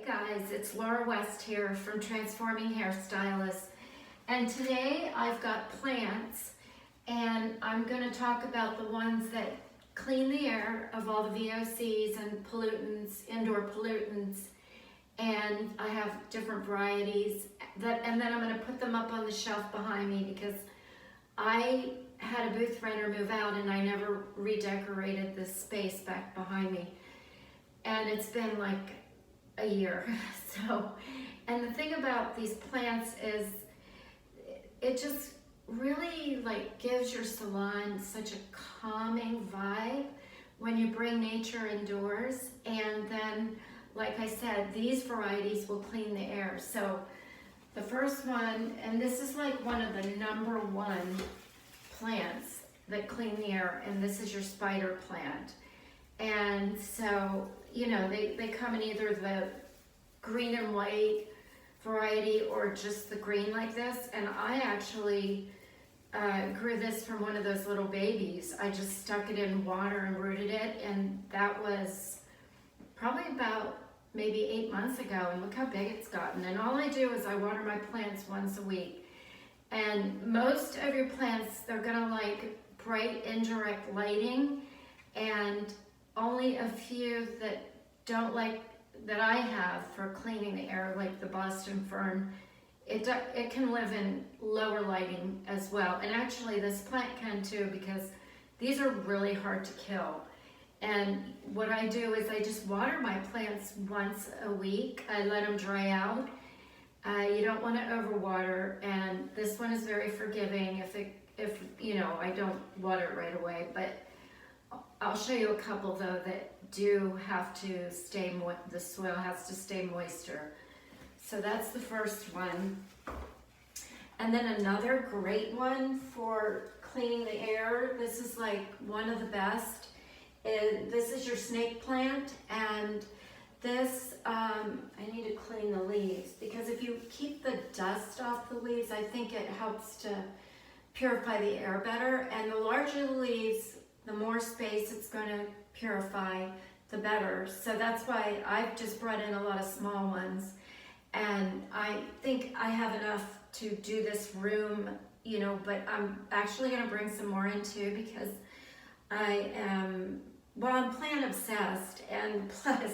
Guys, it's Laura West here from Transforming Hairstylists, and today I've got plants, and I'm going to talk about the ones that clean the air of all the VOCs and pollutants, indoor pollutants, and I have different varieties and then I'm going to put them up on the shelf behind me because I had a booth renter move out and I never redecorated this space back behind me, and it's been like a year. So, and the thing about these plants is it just really like gives your salon such a calming vibe when you bring nature indoors. And then, like I said, these varieties will clean the air. So the first one, and this is like one of the #1 plants that clean the air, and this is your spider plant. And so, you know, they come in either the green and white variety or just the green like this. And I actually grew this from one of those little babies. I just stuck it in water and rooted it, and that was probably about maybe 8 months ago, and look how big it's gotten. And all I do is I water my plants once a week. And most of your plants, they're gonna like bright indirect lighting, and only a few that don't like, that I have for cleaning the air, like the Boston fern, it can live in lower lighting as well. And actually this plant can too, because these are really hard to kill. And what I do is I just water my plants once a week. I let them dry out. You don't want to overwater, and this one is very forgiving if you know, I don't water it right away. But I'll show you a couple though that do have to stay the soil has to stay moister. So that's the first one. And then another great one for cleaning the air, this is like one of the best, this is your snake plant. And this, I need to clean the leaves, because if you keep the dust off the leaves, I think it helps to purify the air better. And the larger the leaves, the more space it's going to purify, the better. So that's why I've just brought in a lot of small ones. And I think I have enough to do this room, you know, but I'm actually going to bring some more in too, because I am, well, I'm plant obsessed, and plus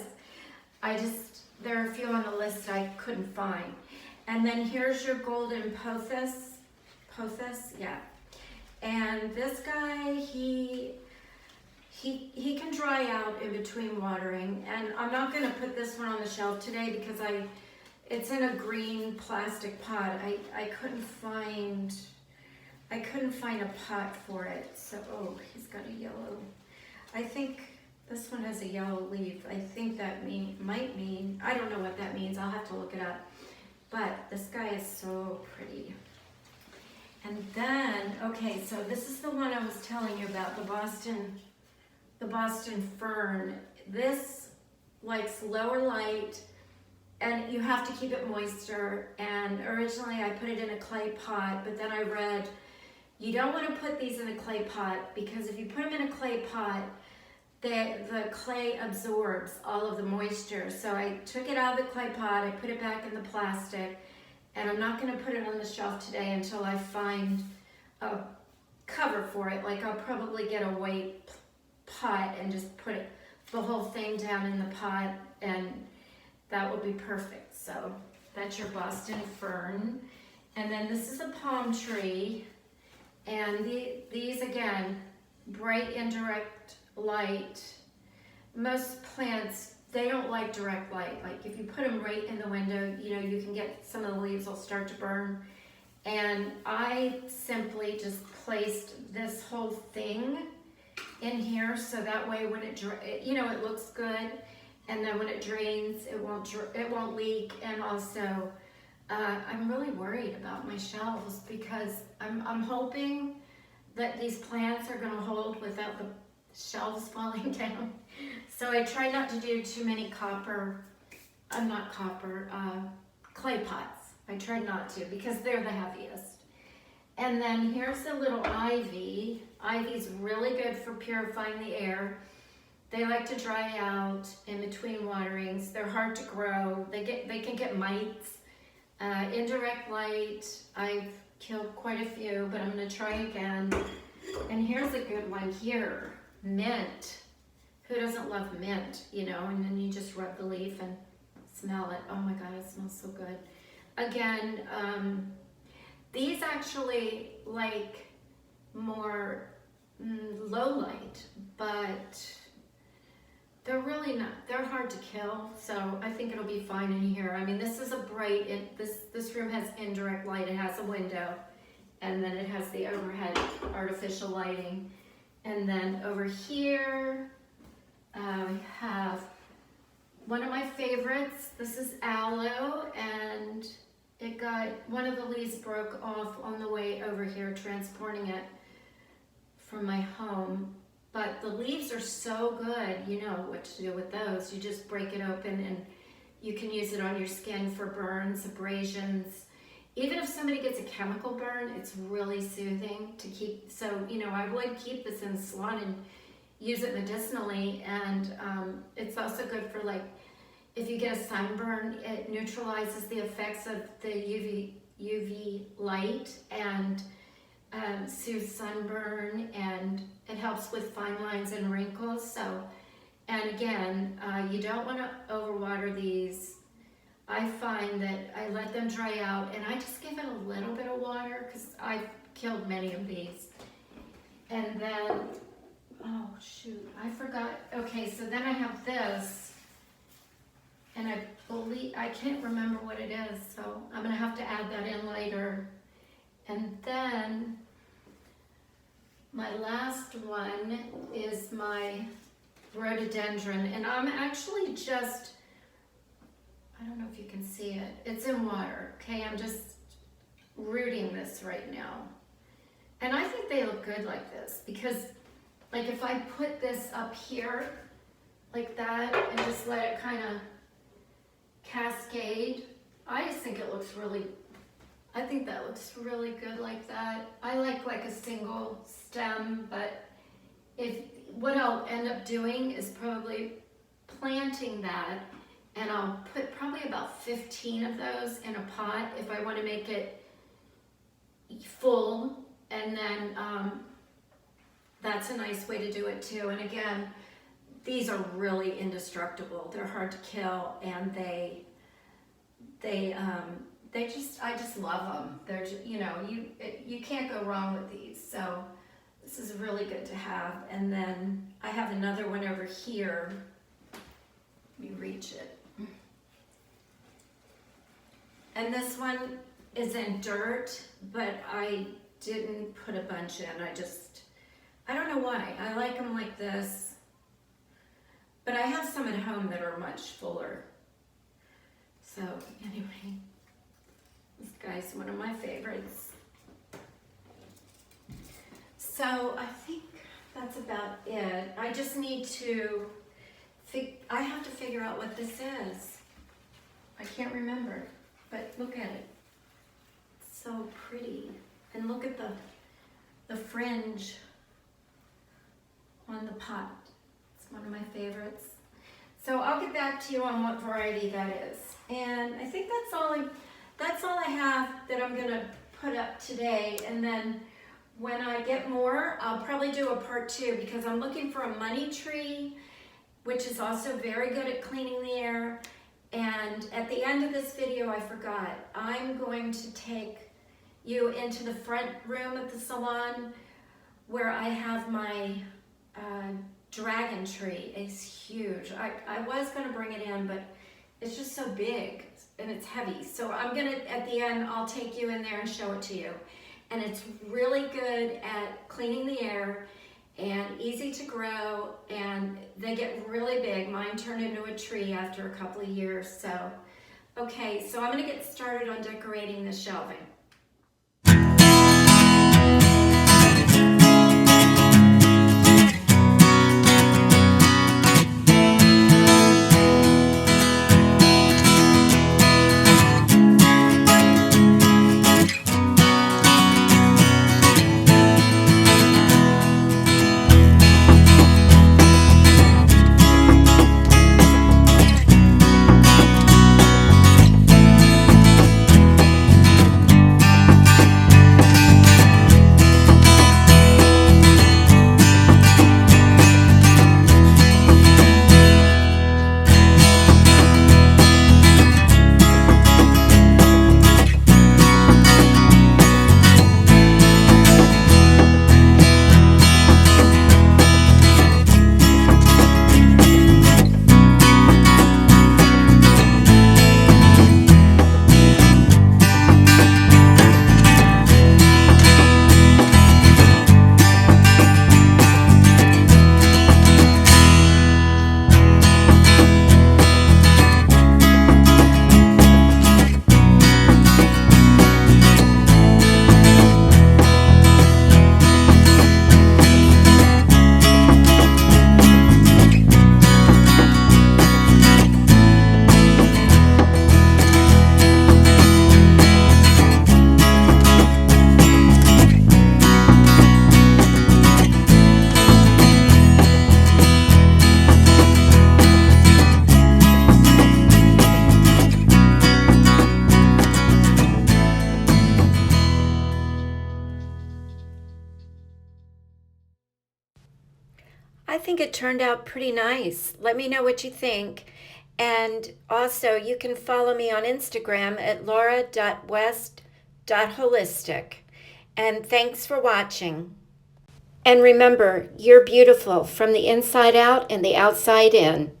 there are a few on the list I couldn't find. And then here's your golden pothos, yeah. And this guy, he can dry out in between watering, and I'm not going to put this one on the shelf today because it's in a green plastic pot. I couldn't find a pot for it. So, oh, he's got a yellow. I think this one has a yellow leaf. I think that might mean, I don't know what that means. I'll have to look it up. But this guy is so pretty. And then, okay, so this is the one I was telling you about, the Boston fern. This likes lower light, and you have to keep it moister. And originally I put it in a clay pot, but then I read you don't want to put these in a clay pot, because if you put them in a clay pot, the clay absorbs all of the moisture. So I took it out of the clay pot, I put it back in the plastic, and I'm not going to put it on the shelf today until I find a cover for it. Like I'll probably get a white pot and just put the whole thing down in the pot, and that would be perfect. So that's your Boston fern. And then this is a palm tree, and these again, bright indirect light. Most plants, they don't like direct light. Like if you put them right in the window, you know, you can get some of the leaves will start to burn. And I simply just placed this whole thing in here, so that way when it, you know, it looks good, and then when it drains, it won't leak. And also, I'm really worried about my shelves, because I'm hoping that these plants are going to hold without the shelves falling down. So I try not to do too many clay pots. I try not to, because they're the heaviest. And then here's a little ivy. Ivy's really good for purifying the air. They like to dry out in between waterings. They're hard to grow. They can get mites. Indirect light, I've killed quite a few, but I'm gonna try again. And here's a good one here, mint. Who doesn't love mint, you know? And then you just rub the leaf and smell it. Oh my God, it smells so good. Again, these actually like more low light, but they're really not, they're hard to kill, so I think it'll be fine in here. I mean, this is a bright, this room has indirect light. It has a window, and then it has the overhead artificial lighting. And then over here, we have one of my favorites. This is aloe, and it got, one of the leaves broke off on the way over here, transporting it from my home. But the leaves are so good, you know what to do with those. You just break it open and you can use it on your skin for burns, abrasions. Even if somebody gets a chemical burn, it's really soothing to keep. So, you know, I would keep this in the salon and use it medicinally. And it's also good for, like, if you get a sunburn, it neutralizes the effects of the UV light and soothes sunburn, and it helps with fine lines and wrinkles. So, and again, you don't want to overwater these. I find that I let them dry out, and I just give it a little bit of water because I've killed many of these. And then, oh shoot, I forgot. Okay, so then I have this, and I believe, I can't remember what it is, so I'm gonna have to add that in later. And then my last one is my rhododendron, and I'm actually just, I don't know if you can see it, it's in water, okay? I'm just rooting this right now. And I think they look good like this, because like if I put this up here like that and just let it kind of cascade, I just think it looks really, I think that looks really good like that. I like a single stem, but what I'll end up doing is probably planting that, and I'll put probably about 15 of those in a pot if I want to make it full, and then that's a nice way to do it too. And again, these are really indestructible. They're hard to kill, and I just love them. They're just, you know, you can't go wrong with these. So this is really good to have. And then I have another one over here. Let me reach it. And this one is in dirt, but I didn't put a bunch in. I don't know why. I like them like this. But I have some at home that are much fuller. So anyway, this guy's one of my favorites. So I think that's about it. I just need to, I have to figure out what this is. I can't remember, but look at it. It's so pretty. And look at the fringe on the pot. It's one of my favorites. So I'll get back to you on what variety that is. And I think that's all I have that I'm gonna put up today. And then when I get more, I'll probably do a part 2, because I'm looking for a money tree, which is also very good at cleaning the air. And at the end of this video, I forgot, I'm going to take you into the front room at the salon where I have my dragon tree. It's huge. I was gonna bring it in, but it's just so big and it's heavy. So I'm gonna, at the end, I'll take you in there and show it to you. And it's really good at cleaning the air and easy to grow, and they get really big. Mine turned into a tree after a couple of years. So, okay, so I'm gonna get started on decorating the shelving. I think it turned out pretty nice. Let me know what you think. And also, you can follow me on Instagram at laura.west.holistic. And thanks for watching. And remember, you're beautiful from the inside out and the outside in.